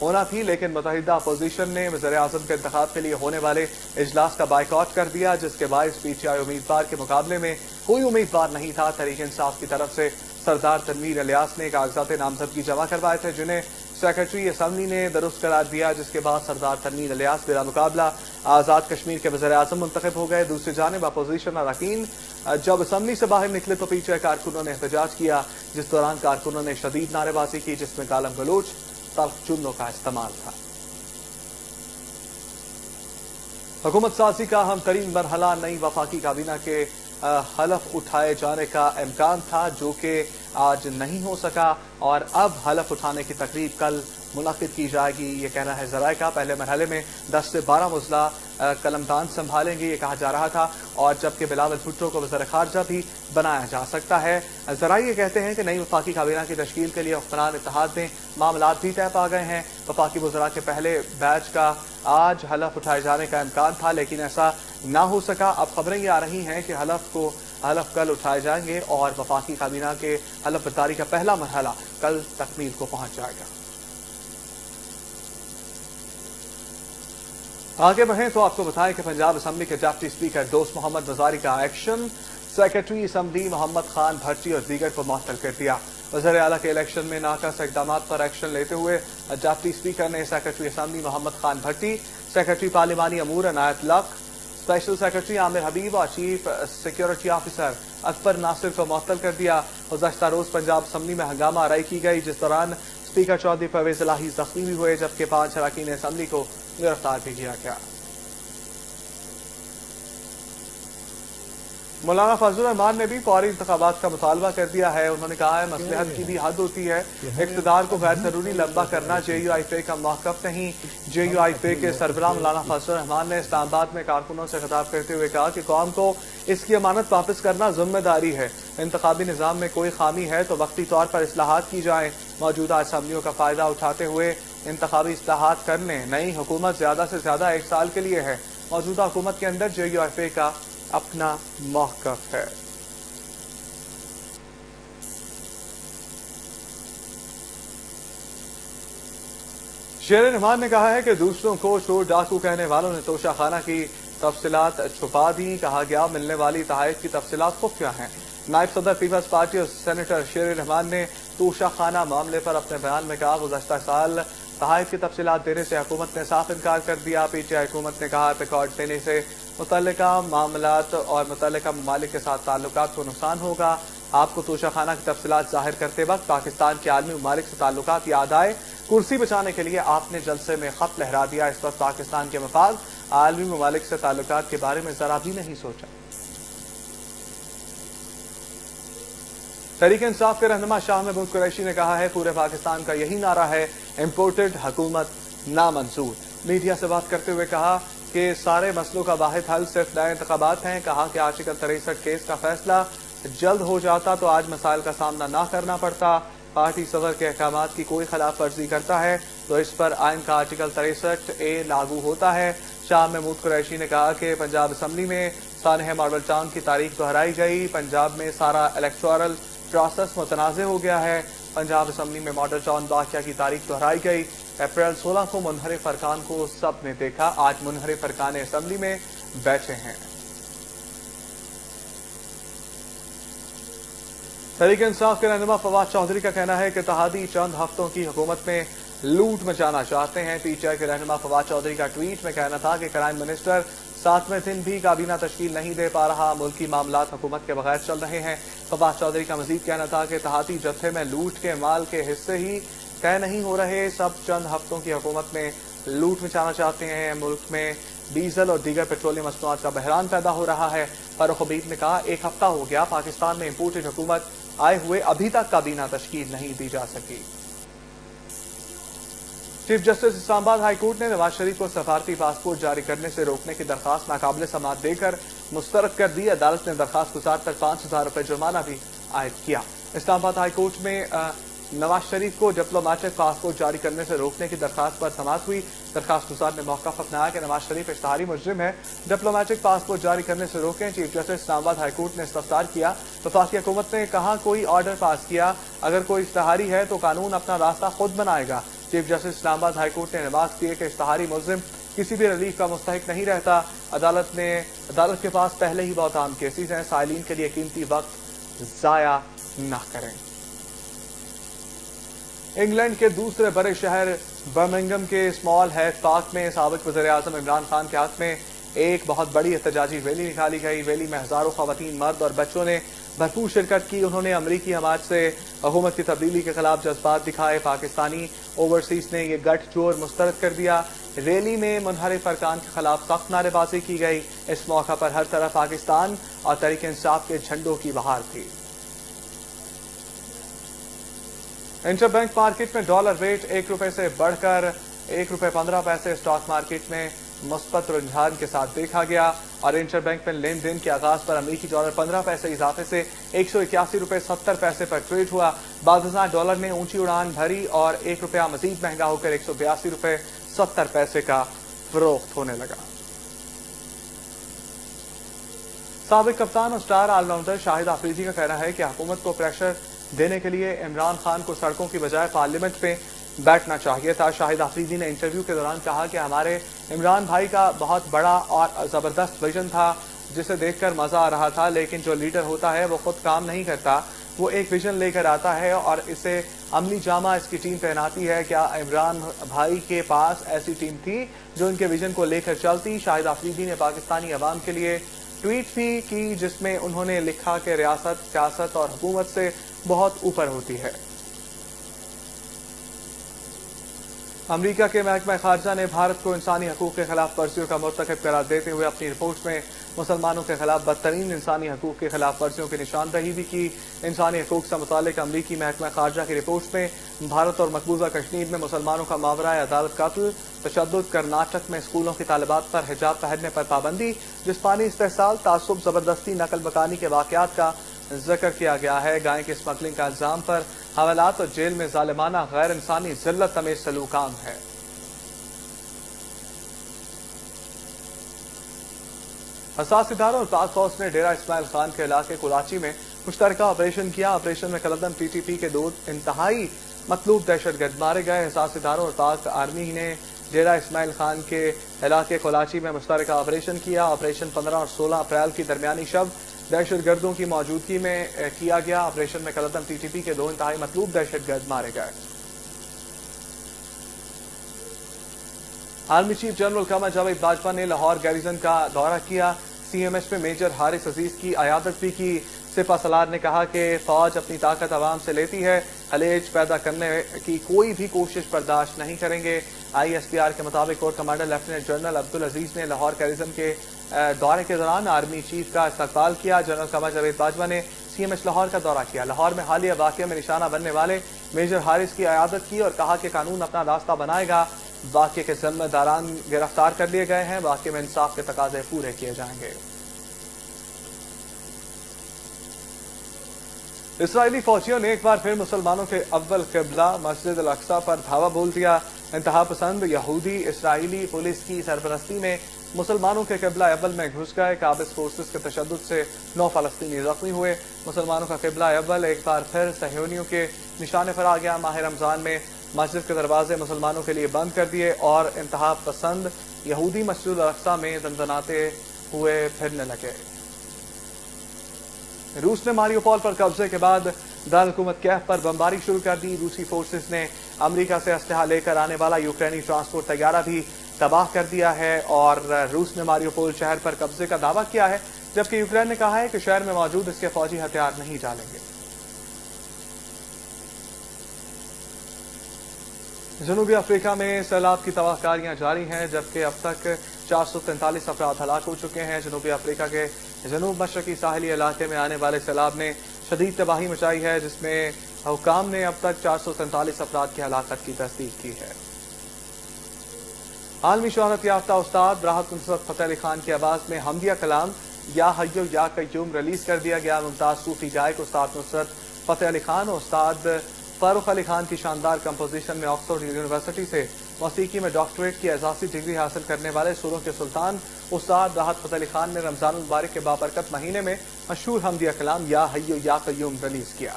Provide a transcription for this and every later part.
ہونا تھی، لیکن متحدہ اپوزیشن نے وزیر اعظم کے انتخاب کے لیے ہونے والے اجلاس کا بائیکاٹ کر دیا، جس کے باعث پی ٹی آئی امیدوار کے مقابلے میں کوئی امیدوار نہیں تھا۔ تحریک انصاف کی طرف سے سردار تنویر الیاس نے کاغذات نامزدگی جمع کروائے تھے، جنہیں سیکرٹری اسمبلی نے درست قرار دیا، جس کے بعد سردار تنویر الیاس بلا مقابلہ آزاد کشمیر کے وزیر اعظم منتخب ہو گئے۔ دوسری جانب اپوزیشن اراکین جب اسمبلی سے باہر نکلے تو پی ٹی آئی کارکنوں نے احتجاج کیا، جس دوران کارکنوں نے شدید نعرے بازی کی، جس میں گالم گلوچ تلخ جملوں کا استعمال تھا۔ حکومت سازی کا اہم ترین مرحلہ نئی وفاقی کابینہ کے حلف اٹھائے جانے کا امکان تھا، جو کہ آج نہیں ہو سکا، اور اب حلف اٹھانے کی تقریب کل منعقد کی جائے گی، یہ کہنا ہے ذرائع کا۔ پہلے مرحلے میں 10 سے 12 وزراء قلمدان سنبھالیں گے، یہ کہا جا رہا تھا، اور جبکہ بلاول بھٹو کو وزیر خارجہ بھی بنایا جا سکتا ہے۔ ذرائع یہ کہتے ہیں کہ نئی وفاقی کابینہ کی تشکیل کے لیے حکمران اتحاد میں معاملات بھی طے پا گئے ہیں۔ وفاقی وزراء کے پہلے بیچ کا آج حلف اٹھائے جانے کا امکان تھا، لیکن ایسا نہ ہو سکا۔ اب خبریں یہ آ رہی ہیں کہ حلف کل اٹھائے جائیں گے، اور وفاقی کابینہ کے حلف برداری کا پہلا مرحلہ کل تکمیل کو پہنچ جائے گا۔ آگے بڑھیں تو آپ کو بتائیں کہ پنجاب اسمبلی کے ڈپٹی اسپیکر دوست محمد وزاری کا action, secretary assembly Muhammad Khan بھٹی اور دیگر کو معطل کر دیا۔ وزیر اعلیٰ کے الیکشن میں ناقص اقدامات پر ایکشن لیتے ہوئے ڈپٹی اسپیکر نے سیکرٹری اسمبلی محمد خان بھٹی، سیکرٹری پارلیمانی امور عنایت لق، اسپیشل سیکرٹری عامر حبیب اور چیف سیکیورٹی آفیسر اکبر ناصر کو معطل کر دیا۔ گزشتہ روز پنجاب اسمبلی میں ہنگامہ آرائی کی گئی، جس دوران اسپیکر چودھری پرویز الہی زخمی بھی ہوئے، جبکہ 5 اراکین اسمبلی کو گرفتار بھی کیا گیا۔ مولانا فضل الرحمان نے بھی فوری انتخابات کا مطالبہ کر دیا ہے۔ انہوں نے کہا ہے مصلحت کی بھی حد ہوتی ہے، اقتدار کو غیر ضروری لمبا کرنا جے یو آئی پی کا موقف نہیں۔ جے یو آئی پی کے سربراہ مولانا فضل الرحمان نے اسلام آباد میں کارکنوں سے خطاب کرتے ہوئے کہا کہ قوم کو اس کی امانت واپس کرنا ذمہ داری ہے۔ انتخابی نظام میں کوئی خامی ہے تو وقتی طور پر اصلاحات کی جائیں۔ موجودہ اسمبلیوں کا فائدہ اٹھاتے ہوئے انتخابی اصلاحات کر لیں۔ نئی حکومت زیادہ سے زیادہ 1 سال کے لیے ہے۔ موجودہ حکومت کے اندر جے یو آئی پی کا اپنا موقف ہے۔ شیر رحمان نے کہا ہے کہ دوسروں کو چور ڈاکو کہنے والوں نے توشہ خانہ کی تفصیلات چھپا دی۔ کہا گیا ملنے والی تحائف کی تفصیلات خفیہ ہیں۔ نائب صدر پیپلز پارٹی اور سینیٹر شیر رحمان نے توشہ خانہ معاملے پر اپنے بیان میں کہا گزشتہ سال تحائف کی تفصیلات دینے سے حکومت نے صاف انکار کر دیا۔ پی ٹی آئی حکومت نے کہا ریکارڈ دینے سے متعلقہ معاملات اور متعلقہ ممالک کے ساتھ تعلقات کو نقصان ہوگا۔ آپ کو توشہ خانہ کی تفصیلات ظاہر کرتے وقت پاکستان کے عالمی ممالک سے تعلقات یاد آئے۔ کرسی بچانے کے لیے آپ نے جلسے میں خط لہرا دیا۔ اس وقت پاکستان کے مفاد عالمی ممالک سے تعلقات کے بارے میں ذرا بھی نہیں سوچا۔ تحریک انصاف کے رہنما شاہ محمود قریشی نے کہا ہے پورے پاکستان کا یہی نعرہ ہے امپورٹڈ حکومت نامنظور۔ میڈیا سے بات کرتے ہوئے کہا کہ سارے مسئلوں کا واحد حل صرف نئے انتخابات ہیں۔ کہا کہ آرٹیکل 63 کیس کا فیصلہ جلد ہو جاتا تو آج مسائل کا سامنا نہ کرنا پڑتا۔ پارٹی صدر کے احکامات کی کوئی خلاف ورزی کرتا ہے تو اس پر آئین کا آرٹیکل 63A لاگو ہوتا ہے۔ شاہ محمود قریشی نے کہا کہ پنجاب اسمبلی میں سانحہ ماڈل ٹاؤن کی تاریخ دہرائی گئی۔ پنجاب میں سارا الیکٹورل پروسیس متنازع ہو گیا ہے۔ پنجاب اسمبلی میں ماڈل ٹاؤن واقعہ کی تاریخ دہرائی گئی۔ اپریل 16 کو منحرف ارکان کو سب نے دیکھا، آج منحرف ارکان اسمبلی میں بیٹھے ہیں۔ تحریک انصاف کے رہنما فواد چودھری کا کہنا ہے کہ اتحادی چند ہفتوں کی حکومت میں لوٹ مچانا چاہتے ہیں۔ پی ٹی آئی کے رہنما فواد چودھری کا ٹویٹ میں کہنا تھا کہ کرائم منسٹر 7ویں دن بھی کابینہ تشکیل نہیں دے پا رہا، ملکی معاملات حکومت کے بغیر چل رہے ہیں۔ فواد چودھری کا مزید کہنا تھا کہ اتحادی جتھے میں لوٹ کے مال کے حصے ہی طے نہیں ہو رہے، سب چند ہفتوں کی حکومت میں لوٹ مچانا چاہتے ہیں۔ ملک میں ڈیزل اور دیگر پیٹرولیم مصنوعات کا بحران پیدا ہو رہا ہے۔ فاروق حبیب نے کہا 1 ہفتہ ہو گیا پاکستان میں امپورٹڈ حکومت آئے ہوئے ابھی تک کابینہ تشکیل نہیں دی جا سکی۔ چیف جسٹس اسلام آباد ہائی کورٹ نے نواز شریف کو سفارتی پاسپورٹ جاری کرنے سے روکنے کی درخواست ناقابل سماعت دے کر مسترد کر دی۔ عدالت نے درخواست گزار پر 5000 روپے جرمانہ بھی عائد کیا۔ اسلام آباد ہائی کورٹ میں نواز شریف کو ڈپلومیٹک پاسپورٹ جاری کرنے سے روکنے کی درخواست پر سماعت ہوئی۔ درخواست گزار نے موقف اپنایا کہ نواز شریف اشتہاری مجرم ہے، ڈپلومیٹک پاسپورٹ جاری کرنے سے روکیں۔ چیف جسٹس اسلام آباد ہائی کورٹ نے استفسار کیا۔ وفاقی حکومت نے کہا کوئی آرڈر پاس کیا، اگر کوئی اشتہاری ہے تو قانون اپنا راستہ خود بنائے گا۔ چیف جسٹس اسلام آباد ہائی کورٹ نے نماز دی کہ اشتہاری ملزم کسی بھی ریلیف کا مستحق نہیں رہتا. عدالت کے پاس پہلے ہی بہت عام کیسز ہیں. سائلین کے لیے قیمتی وقت ضائع نہ کریں. انگلینڈ کے دوسرے بڑے شہر برمنگھم کے اسمال ہیڈ پارک میں سابق وزیر اعظم عمران خان کے ہاتھ میں ایک بہت بڑی احتجاجی ریلی نکالی گئی. ریلی میں ہزاروں خواتین، مرد اور بچوں نے بھرپور شرکت کی. انہوں نے امریکی حمایت سے حکومت کی تبدیلی کے خلاف جذبات دکھائے. پاکستانی اوورسیز نے یہ گٹھ جوڑ مسترد کر دیا. ریلی میں منحرف ارکان کے خلاف سخت نعرے بازی کی گئی. اس موقع پر ہر طرف پاکستان اور تحریک انصاف کے جھنڈوں کی بہار تھی. انٹر بینک مارکیٹ میں ڈالر ریٹ 1 روپے سے بڑھ کر 1 روپے 15 پیسے اسٹاک مارکیٹ میں مثبت رجحان کے ساتھ دیکھا گیا اور انٹر بینک میں لین دین کے آغاز پر امریکی ڈالر 15 پیسے اضافے سے 181 روپے 70 پیسے پر ٹریڈ ہوا. بعد ازاں ڈالر نے اونچی اڑان بھری اور 1 روپیہ مزید مہنگا ہو کر 182 روپے 70 پیسے کا فروخت ہونے لگا. سابق کپتان اور سٹار آل راؤنڈر شاہد آفریدی کا کہنا ہے کہ حکومت کو پریشر دینے کے لیے عمران خان کو سڑکوں کی بجائے پارلیمنٹ میں بیٹھنا چاہیے تھا. شاہد آفریدی نے انٹرویو کے دوران کہا کہ ہمارے عمران بھائی کا بہت بڑا اور زبردست ویژن تھا جسے دیکھ کر مزہ آ رہا تھا، لیکن جو لیڈر ہوتا ہے وہ خود کام نہیں کرتا، وہ ایک ویژن لے کر آتا ہے اور اسے عملی جامہ اس کی ٹیم پہناتی ہے. کیا عمران بھائی کے پاس ایسی ٹیم تھی جو ان کے ویژن کو لے کر چلتی؟ شاہد آفریدی نے پاکستانی عوام کے لیے ٹویٹ بھی کی جس میں انہوں نے لکھا کہ ریاست، سیاست اور حکومت سے بہت اوپر ہوتی ہے. امریکہ کے محکمہ خارجہ نے بھارت کو انسانی حقوق کے خلاف ورزیوں کا مرتکب قرار دیتے ہوئے اپنی رپورٹ میں مسلمانوں کے خلاف بدترین انسانی حقوق کے خلاف ورزیوں کی نشاندہی بھی کی. انسانی حقوق سے متعلق امریکی محکمہ خارجہ کی رپورٹ میں بھارت اور مقبوضہ کشمیر میں مسلمانوں کا ماورائے عدالت قتل، تشدد، کرناٹک میں اسکولوں کی طالبات پر حجاب پہننے پر پابندی، جسمانی استحصال، تعصب، زبردستی نقل مکانی کے واقعات کا ذکر کیا گیا ہے. گائے کی اسمگلنگ کا الزام پر حوالات اور جیل میں ظالمانہ غیر انسانی ذلت امیز سلوک عام ہے. حساس اداروں اور پاک فوج نے ڈیرہ اسماعیل خان کے علاقے کراچی میں مشترکہ آپریشن کیا. آپریشن میں کلدم پی ٹی پی کے 2 انتہائی مطلوب دہشت گرد مارے گئے. حساس اداروں اور پاک آرمی نے ڈیرہ اسماعیل خان کے علاقے کراچی میں مشترکہ آپریشن کیا. آپریشن 15 اور 16 اپریل کی درمیانی شب دہشت گردوں کی موجودگی میں کیا گیا. آپریشن میں کلدم ٹی ٹی پی کے 2 انتہائی مطلوب دہشت گرد مارے گئے. Army chief general Qamar Javed Bajwa نے لاہور گیریزن کا دورہ کیا. سی ایم ایچ میں میجر حارث عزیز کی عیادت بھی کی. سپہ سالار نے کہا کہ فوج اپنی طاقت عوام سے لیتی ہے، خلیج پیدا کرنے کی کوئی بھی کوشش برداشت نہیں کریں گے. آئی ایس پی آر کے مطابق corps commander lieutenant general Abdul Aziz نے لاہور گیریزن کے دورے کے دوران آرمی چیف کا استقبال کیا. جنرل قمر جاوید باجوہ نے سی ایم ایچ لاہور کا دورہ کیا. لاہور میں حالیہ واقعے میں نشانہ بننے والے میجر حارث کی عیادت کی اور کہا کہ قانون اپنا راستہ بنائے گا. واقعے کے ذمہ داران گرفتار کر لیے گئے ہیں. واقعے میں انصاف کے تقاضے پورے کیے جائیں گے. اسرائیلی فوجیوں نے ایک بار پھر مسلمانوں کے اول قبلہ مسجد الاقصی پر دھاوا بول دیا. انتہا پسند یہودی اسرائیلی پولیس کی سرپرستی میں مسلمانوں کے قبلہ اول میں گھس گئے. قابض فورسز کے تشدد سے 9 فلسطینی زخمی ہوئے. مسلمانوں کا قبلہ اول ایک بار پھر صہیونیوں کے نشانے پر آ گیا. ماہ رمضان میں مسجد کے دروازے مسلمانوں کے لیے بند کر دیے اور انتہا پسند یہودی مسجد الاقصی میں دندناتے ہوئے پھرنے لگے. روس نے ماریوپول پر قبضے کے بعد دارالحکومت کیف پر بمباری شروع کر دی. روسی فورسز نے امریکہ سے اسلحہ لے کر آنے والا یوکرینی ٹرانسپورٹ طیارہ بھی تباہ کر دیا ہے اور روس نے ماریوپول شہر پر قبضے کا دعویٰ کیا ہے، جبکہ یوکرین نے کہا ہے کہ شہر میں موجود اس کے فوجی ہتھیار نہیں ڈالیں گے. جنوبی افریقہ میں سیلاب کی تباہ کاریاں جاری ہیں، جبکہ اب تک 443 افراد ہلاک ہو چکے ہیں. جنوبی افریقہ کے جنوب مشرقی ساحلی علاقے میں آنے والے سیلاب نے شدید تباہی مچائی ہے، جس میں حکام نے اب تک 443 افراد کی ہلاکت کی تصدیق کی ہے. عالمی شہرت یافتہ استاد راحت نصرت فتح علی خان کی آواز میں حمدیہ کلام یا حیو یا قیوم ریلیز کر دیا گیا. ممتاز صوفی گائک استاد نصرت فتح علی خان اور استاد فاروق علی خان کی شاندار کمپوزیشن میں آکسفورڈ یونیورسٹی سے موسیقی میں ڈاکٹریٹ کی اعزازی ڈگری حاصل کرنے والے سوروں کے سلطان استاد راحت فتح علی خان نے رمضان المبارک کے بابرکت مہینے میں مشہور حمدیہ کلام یا حیو یا قیوم ریلیز کیا.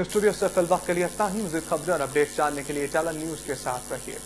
اسٹوڈیو سے فی الوقت کے لیے اتنا ہی. مزید خبریں اور اپڈیٹ جاننے کے لیے ٹیلن نیوز کے ساتھ رہیے.